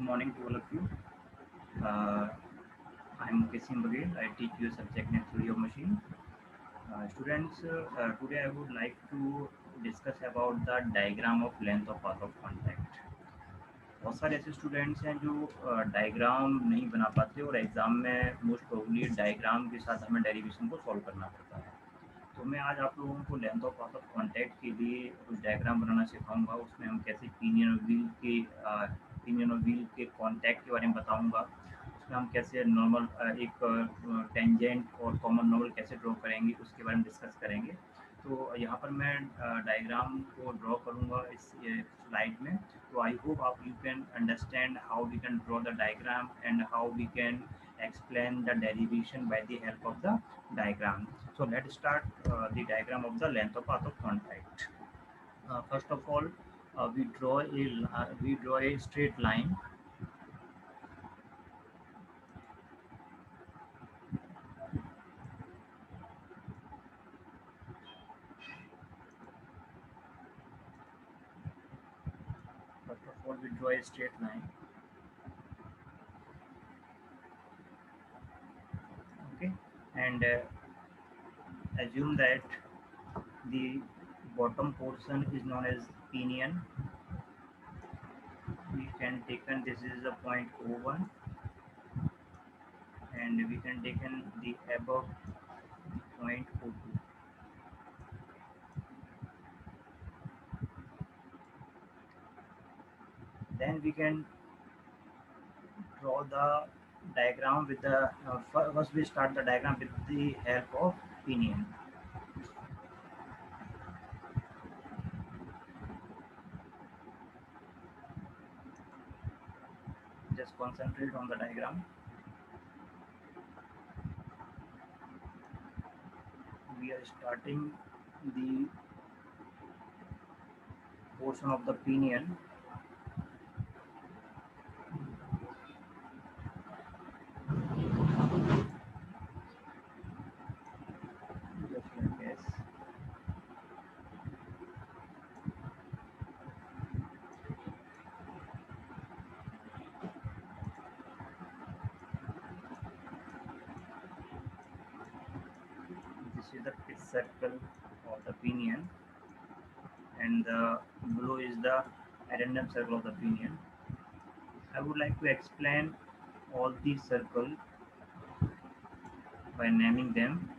morning to all of you. Uh, I'm Mukesh Bagel. I teach you subject name theory of machine. Students, today I would like to discuss about the diagram of length of path of contact. बहुत सारे ऐसे students हैं जो diagram नहीं बना पाते और exam में मोस्ट प्रोबेबली डायग्राम के साथ हमें डेरिवेशन को सॉल्व करना पड़ता है। तो मैं आज आप लोगों को length of path of contact के लिए कुछ डायग्राम बनाना सिखाऊंगा। उसमें हम कैसे पिनियन और व्हील के कॉन्टैक्ट के बारे में बताऊंगा। उसमें हम कैसे नॉर्मल एक टेंजेंट और कॉमन नॉर्मल कैसे ड्रॉ करेंगे उसके बारे में डिस्कस करेंगे। तो यहाँ पर मैं डायग्राम को ड्रॉ करूँगा इस स्लाइड में। तो आई होप आप you can understand how we can draw the diagram and how we can explain the derivation by the help of the diagram. So let's start the diagram of the length of path of contact. First of all, we draw a straight line. First of all, we draw a straight line. Okay, and assume that the bottom portion is known as pinion. We can taken this is the point O1, and we can taken the above point O2. Then we can draw the diagram with the first we start the diagram with the help of pinion. Just concentrate on the diagram. We are starting the portion of the pinion. Just like this. This is the pitch circle of the pinion, and the below is the addendum circle of the pinion. I would like to explain all these circles by naming them.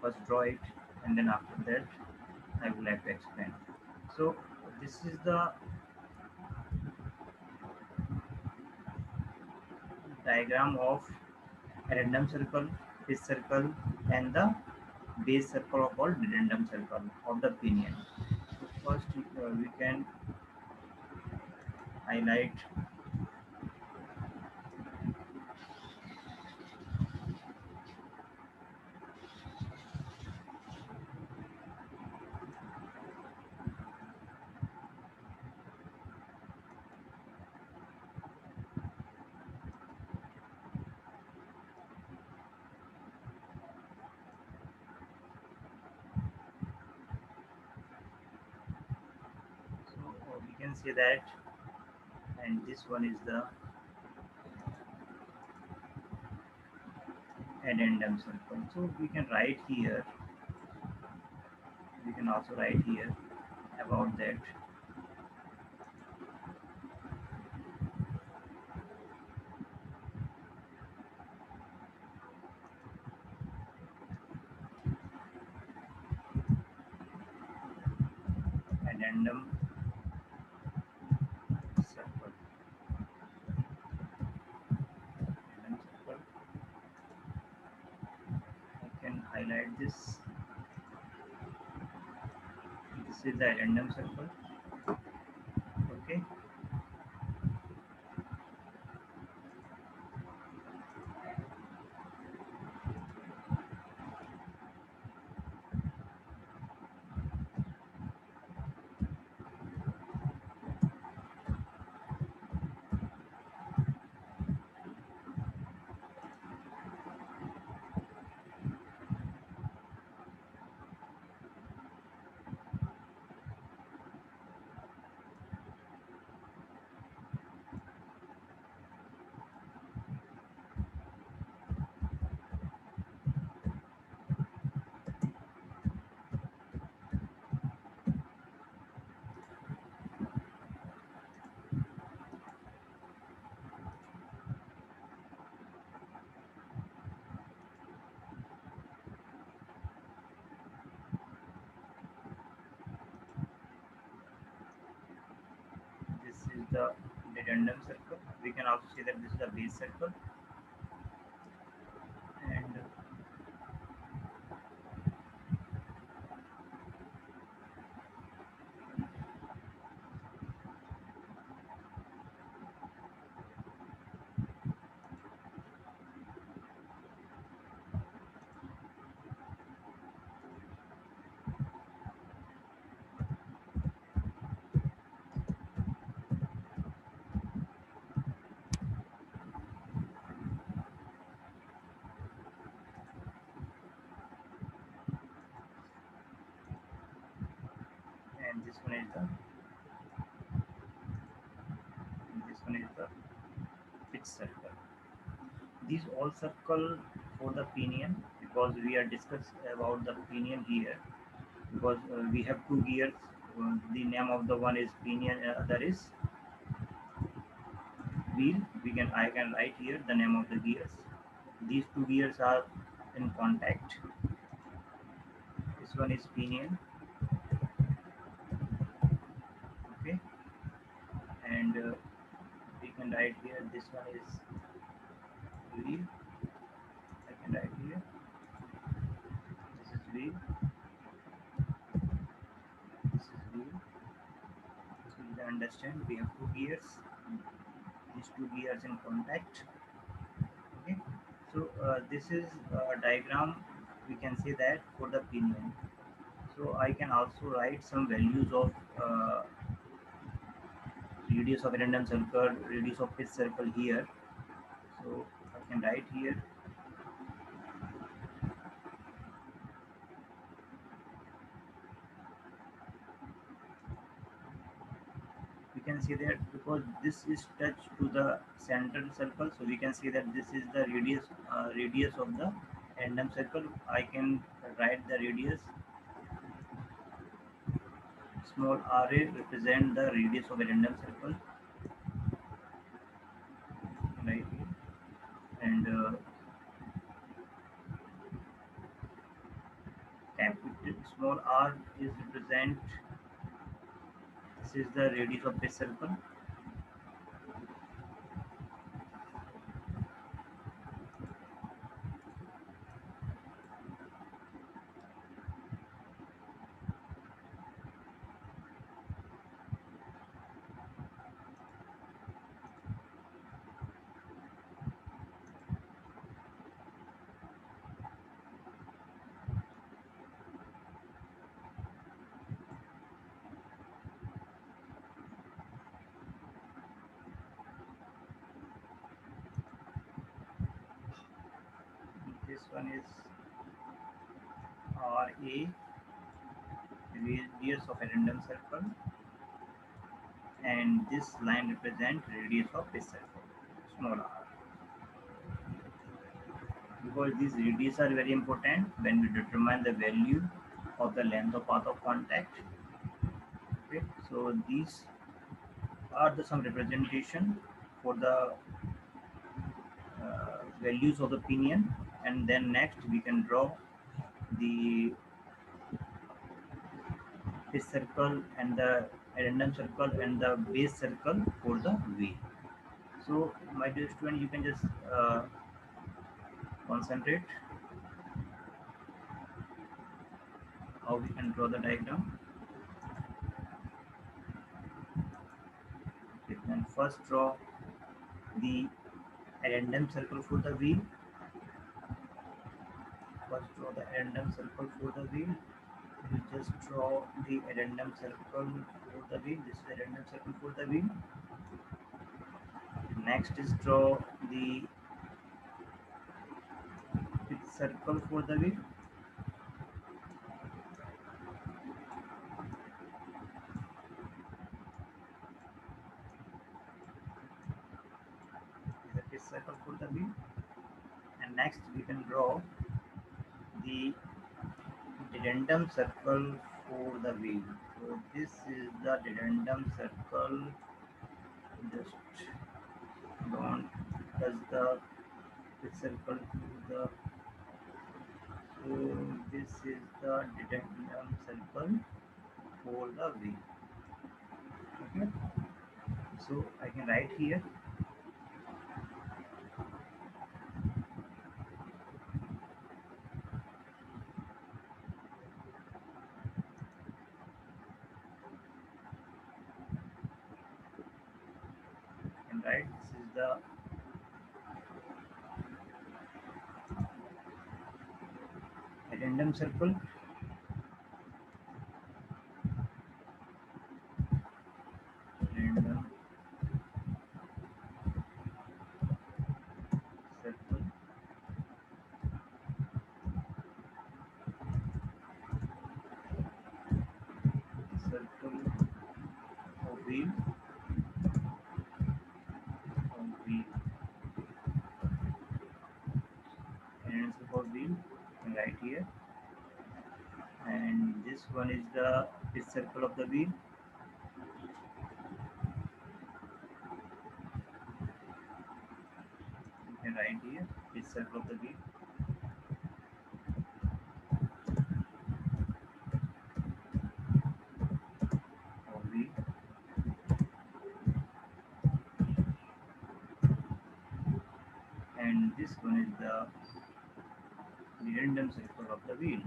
First draw it, and then after that I would like to explain. So this is the diagram of random circle, pitch circle, and the base circle of all random circle of the pinion. So first we can highlight we can say that, and this one is the addendum circle. So we can write here, we can also write here about that. Addendum circle. Addendum circle. I can highlight this. This is the addendum circle. Okay. the dedendum circle. We can also say that this is a base circle, and this one is the pitch circle. These all circle for the pinion, because we are discussed about the pinion here, because we have two gears. The name of the one is pinion, other is wheel. I can write here the name of the gears. These two gears are in contact. This one is pinion, okay, and we can write here this one is wheel. I can write here this is wheel, this is wheel. So you can understand we have two gears. These two gears in contact. Okay, so this is a diagram. We can say that for the pinion. So I can also write some values of radius of random circle, radius of pitch circle here. So I can write here. We can see that because this is touched to the central circle, so we can see that this is the radius of the random circle. I can write the radius. Small r represent the radius of a random circle, right here, and capital small r is represent, this is the radius of this circle. This one is ra, radius of a random circle, and this line represent radius of this circle, small r, because these radius are very important when we determine the value of the length of path of contact. Okay, so these are the some representation for the values of the pinion, and then next we can draw the this circle and the random circle and the base circle for the wheel. So my dear student, you can just concentrate how we can draw the diagram. Okay, then first draw the random circle for the wheel. First draw the random circle for the wheel. You just draw the random circle for the wheel. This is a random circle for the wheel. Next is draw the circle for the wheel. That is circle for the wheel. And next we can draw the random circle for the wheel. So this is the random circle. Just don't touch the circle to the. So this is the random circle for the wheel. Okay. So I can write here and write this is the random circle, random circle, circle of wheel, of wheel, and circle of wheel. You can write here, and this one is the pitch circle of the wheel. You can write here pitch circle of the wheel, of wheel, and this one is the random circle of the wheel.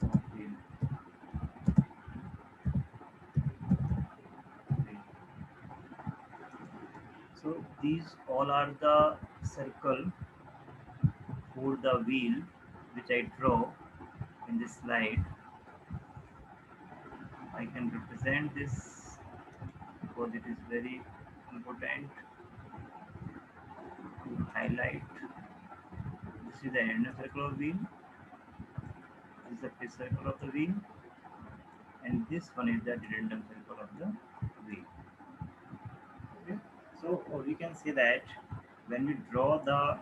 Of wheel, wheel. So these all are the circle for the wheel which I draw in this slide. I can represent this because it is very important to highlight. This is the inner circle of wheel, this is the pitch circle of the wheel, and this one is the random circle of the wheel. Okay, so we can say that when we draw the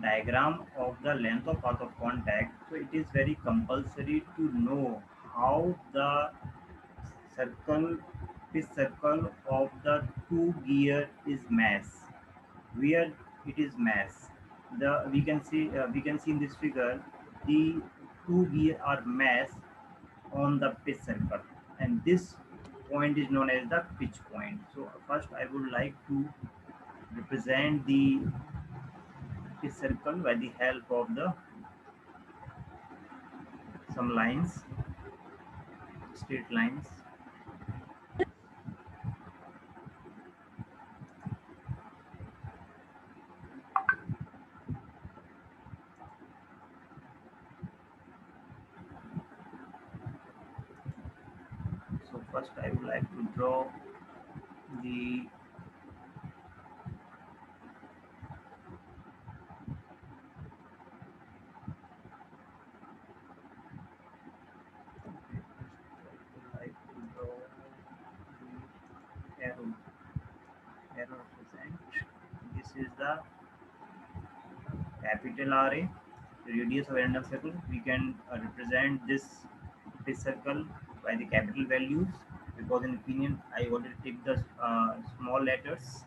diagram of the length of path of contact, so it is very compulsory to know how the circle, this circle of the two gear is mass, where it is mass. The we can see in this figure the two gear are mass on the pitch circle, and this point is known as the pitch point. So first I would like to represent the pitch circle by the help of the some lines, straight lines. So first I would like to draw the like to draw the arrow represent. This is the capital RA, radius of random circle. We can represent this circle by the capital values, because in opinion I already take the small letters.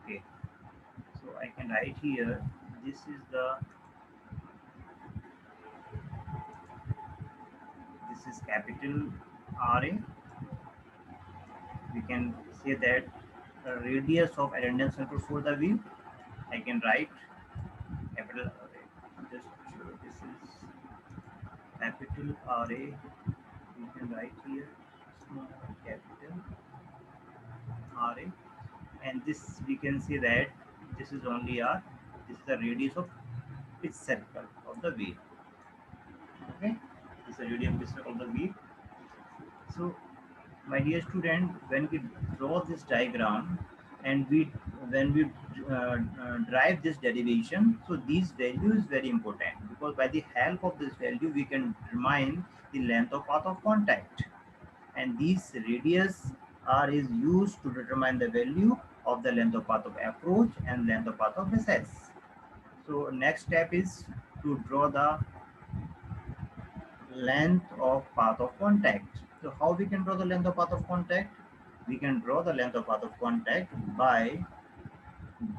Okay, so I can write here. This is the this is capital RA. We can say that radius of random circle for the wheel. I can write capital RA. Just this is capital RA. We can write here small capital RA, and this we can say that this is only R. This is the radius of its circle of the wheel. Okay, this is the radius of the circle of the wheel. So my dear student, when we draw this diagram and we when we drive this derivation, so these value is very important, because by the help of this value we can determine the length of path of contact, and these radius r is used to determine the value of the length of path of approach and length of path of recess. So next step is to draw the length of path of contact. So how we can draw the length of path of contact? We can draw the length of path of contact by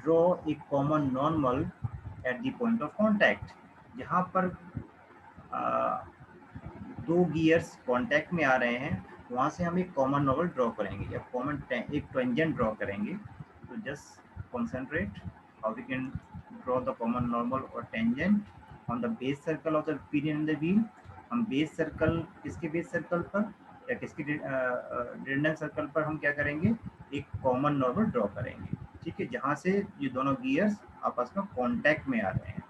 draw a common normal at the point of contact. जहाँ पर दो gears contact में आ रहे हैं, वहाँ से हम एक कॉमन नॉर्मल ड्रॉ करेंगे या कॉमन एक टेंजेंट ड्रॉ करेंगे. तो just concentrate how we can draw the common normal और tangent on the base circle of the period in the wheel. हम बेस सर्कल, किसके बेस सर्कल पर या किसके डिडेंडम सर्कल पर हम क्या करेंगे, एक कॉमन नॉर्मल ड्रॉ करेंगे. ठीक है, जहाँ से ये दोनों गियर्स आपस में कांटेक्ट में आ रहे हैं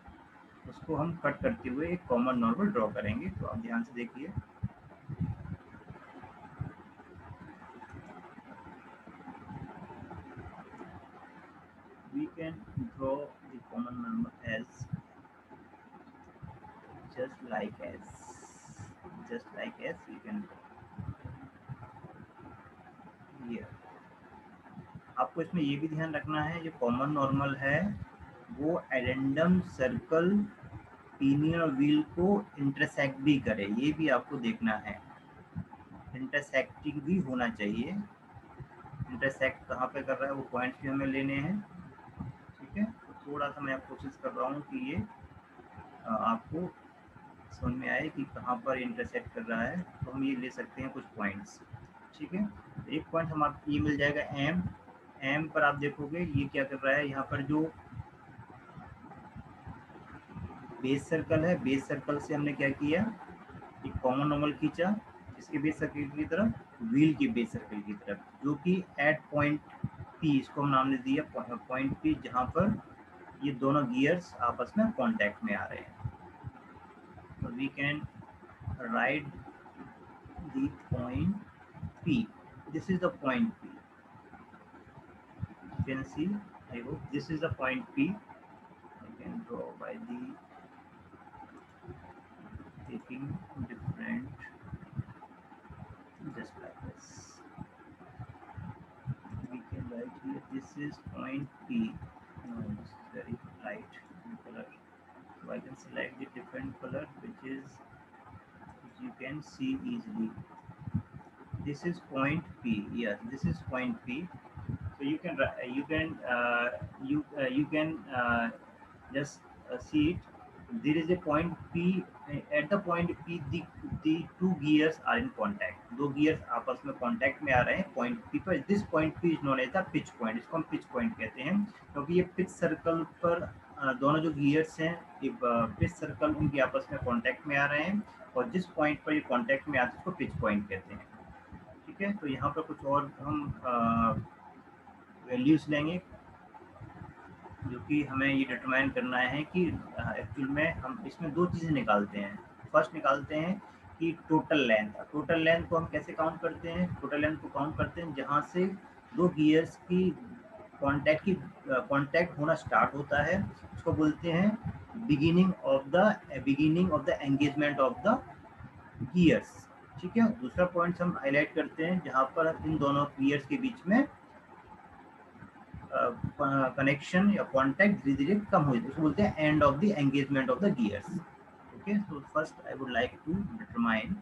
उसको हम कट करते हुए एक कॉमन नॉर्मल ड्रॉ करेंगे. तो आप ध्यान से देखिए. We can draw the common normal as just like you can draw here. आपको इसमें ये भी ध्यान रखना है, जो कॉमन नॉर्मल है वो एडेंडम सर्कल पिनियन और व्हील को इंटरसेक्ट भी करे, ये भी आपको देखना है. इंटरसेक्टिंग भी होना चाहिए. इंटरसेक्ट कहाँ पे कर रहा है वो पॉइंट्स भी हमें लेने हैं. ठीक है, तो थोड़ा सा मैं कोशिश कर रहा हूँ कि ये आपको समझ में आए कि कहाँ पर इंटरसेक्ट कर रहा है. तो हम ये ले सकते हैं कुछ पॉइंट्स. ठीक है, एक पॉइंट हमारा ये मिल जाएगा एम. एम पर आप देखोगे ये क्या कर रहा है, यहाँ पर जो बेस सर्कल है, बेस सर्कल से हमने क्या किया, एक कॉमन नॉर्मल खींचा इसके बेस सर्कल की तरफ, व्हील की बेस सर्कल की तरफ, जो कि एट पॉइंट पी, इसको हम नाम ने दिया पॉइंट पी, जहाँ पर ये दोनों गियर्स आपस में कांटेक्ट में आ रहे हैं. तो we can write the point P. This is the point P. You can see, I hope this is the point P. I can draw by the taking different, just like this. We can write here, this is point P. No, this is very light color. So I can select the different color which you can see easily. This is point P. Yes, this is point P. So you can just see it. There is a point P. At the point P, the two gears are in contact. दो gears आपस में contact में आ रहे हैं point P पर. This point P is known as the pitch point. इसको हम pitch point कहते हैं, क्योंकि ये pitch circle पर दोनों जो gears हैं, pitch circle उनके आपस में contact में आ रहे हैं, और जिस point पर ये contact में आते हैं उसको pitch point कहते हैं. ठीक है, तो यहाँ पर कुछ और हम वैल्यूज लेंगे, जो कि हमें ये डिटरमाइन करना है कि एक्चुअल में हम इसमें दो चीज़ें निकालते हैं. फर्स्ट निकालते हैं कि टोटल लेंथ. टोटल लेंथ को हम कैसे काउंट करते हैं, टोटल लेंथ को काउंट करते हैं जहाँ से दो गियर्स की कांटेक्ट होना स्टार्ट होता है, उसको बोलते हैं beginning of the engagement of the gears. ठीक है, दूसरा पॉइंट हम हाईलाइट करते हैं जहाँ पर इन दोनों गियर्स के बीच में कनेक्शन या कॉन्टैक्ट धीरे धीरे कम हो जाता है, उसको बोलते हैं end of the engagement of the gears. Okay, so first I would like to determine,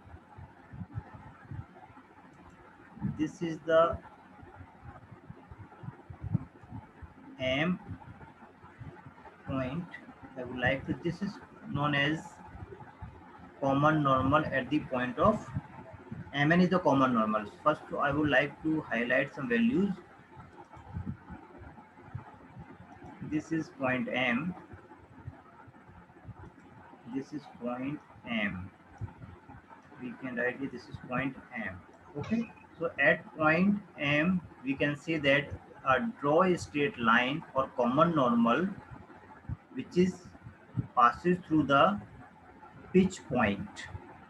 this is the M point. I would like to, this is known as common normal at the point of Mn is the common normal. First I would like to highlight some values. This is point M, this is point M, we can write it, this is point M. Okay, so at point M we can say that draw a straight line or common normal which is passes through the pitch point.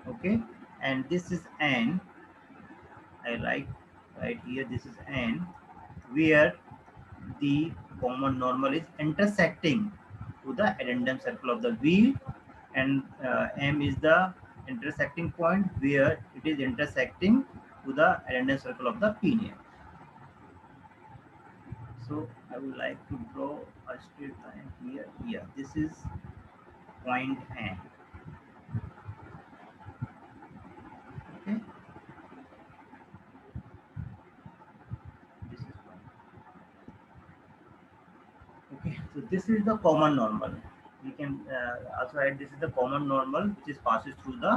Okay, and this is N, I like right here, this is N, where the common normal is intersecting to the addendum circle of the wheel, and M is the intersecting point where it is intersecting to the addendum circle of the pinion. So I would like to draw a straight line here. Here, this is point N. this is the common normal. We can also write this is the common normal which is passes through the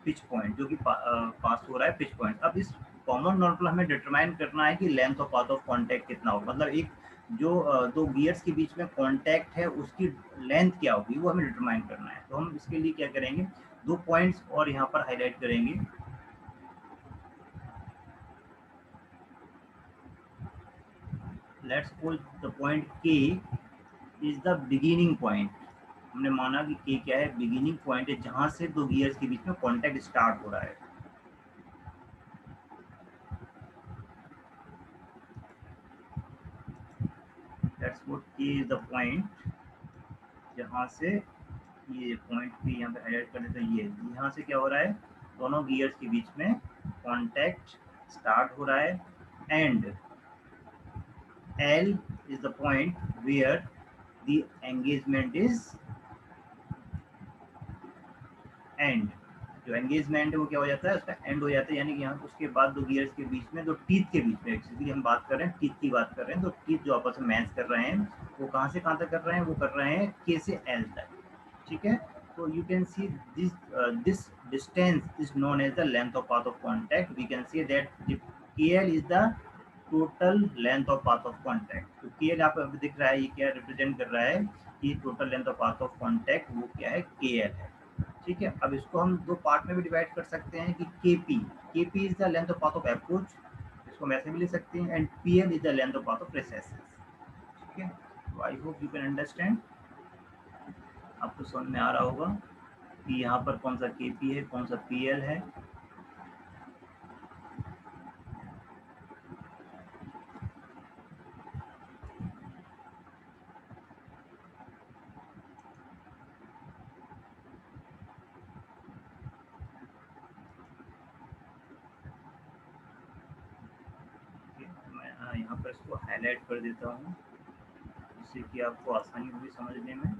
pitch point, जो कि पास हो रहा है pitch point. अब इस common normal हमें determine करना है कि length of path of contact कितना होगा, मतलब एक जो दो गियर्स के बीच में कांटेक्ट है उसकी लेंथ क्या होगी वो हमें डिटरमाइन करना है. तो हम इसके लिए क्या करेंगे, दो पॉइंट्स और यहाँ पर हाईलाइट करेंगे. लेट्स सपोज द पॉइंट के इज द बिगिनिंग पॉइंट. हमने माना कि के क्या है, बिगिनिंग पॉइंट है जहां से दो गियर्स के बीच में कांटेक्ट स्टार्ट हो रहा है. लेट्स सपोज के इज द पॉइंट जहां से ये पॉइंट भी यहाँ पे हाईलाइट कर देते हैं. ये यहाँ से क्या हो रहा है, दोनों गियर्स के बीच में कांटेक्ट स्टार्ट हो रहा है. And L is the point where the engagement is end. जो एंगेजमेंट है वो क्या हो जाता है, उसका एंड हो जाता है. यानी कि यहाँ उसके बाद दो गियर्स के बीच में, दो टीथ के बीच में, एक्चुअली हम बात कर रहे हैं टीथ की बात कर रहे हैं. तो टीथ जो आपस में मैच कर रहे हैं वो कहाँ से कहाँ तक कर रहे हैं, वो कर रहे हैं के से एल तक. ठीक है. तो you can see this distance is known as the length of path of contact. We can see that K L is the total length of path of contact. तो के एल आपको अभी दिख रहा है, ये क्या रिप्रेजेंट कर रहा है कि total length of path of contact वो क्या है, के एल है. ठीक है. अब इसको हम दो पार्ट में भी डिवाइड कर सकते हैं कि KP is the length of path of approach, इसको हम ऐसे भी लिख सकते हैं. And PL is the length of path of recess. ठीक है. तो I hope you can understand. आपको समझ में आ रहा होगा कि यहाँ पर कौन सा केपी है, कौन सा पीएल है. मैं यहाँ पर इसको हाईलाइट कर देता हूँ जिससे कि आपको आसानी होगी समझने में.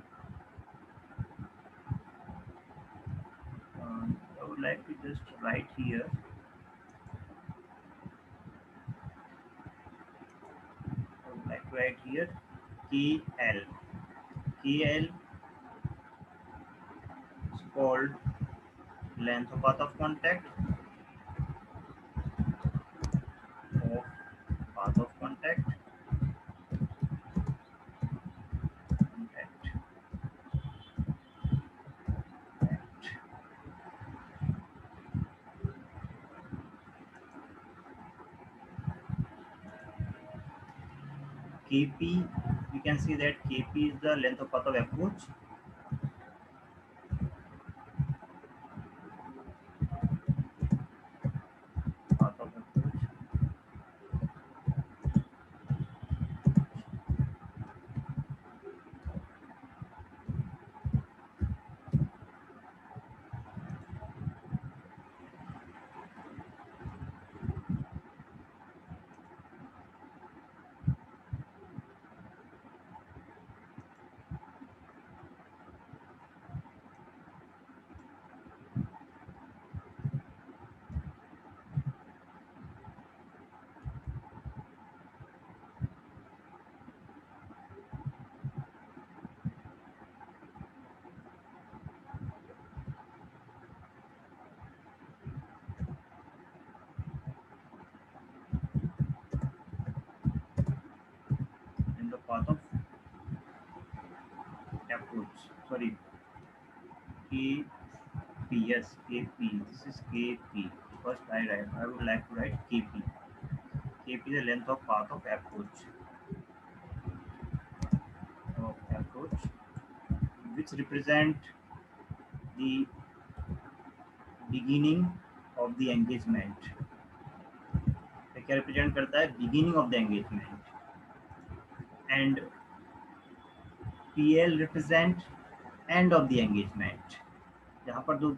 I would like to just write here KL. KL is called length of path of contact contact. KP, we can see that KP is the length of path of approach. Path of approach. In the path of approach, sorry, KP, yes, KP, this is KP. First I would like to write KP. KP is the length of path of approach. Which represent the beginning of the engagement. क्या represent करता है, beginning of the engagement. And PL represent end of the engagement, जहाँ पर दो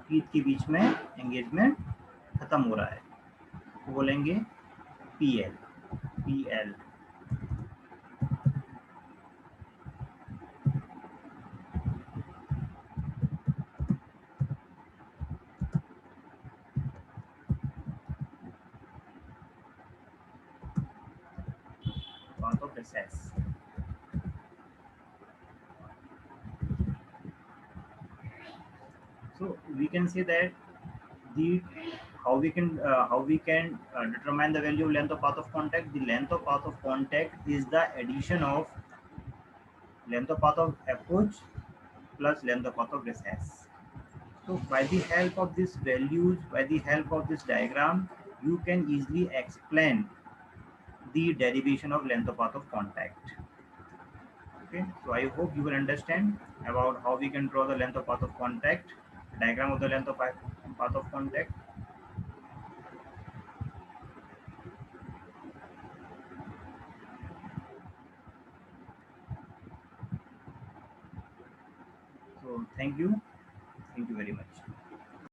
teeth के बीच में engagement खत्म हो रहा है तो बोलेंगे PL. PL. Path of recess. So we can say that the how we can determine the value of length of path of contact. The length of path of contact is the addition of length of path of approach plus length of path of recess. So by the help of these values, by the help of this diagram, you can easily explain the derivation of length of path of contact. Okay, so I hope you will understand about how we can draw the length of path of contact, diagram of the length of path of contact. So thank you very much.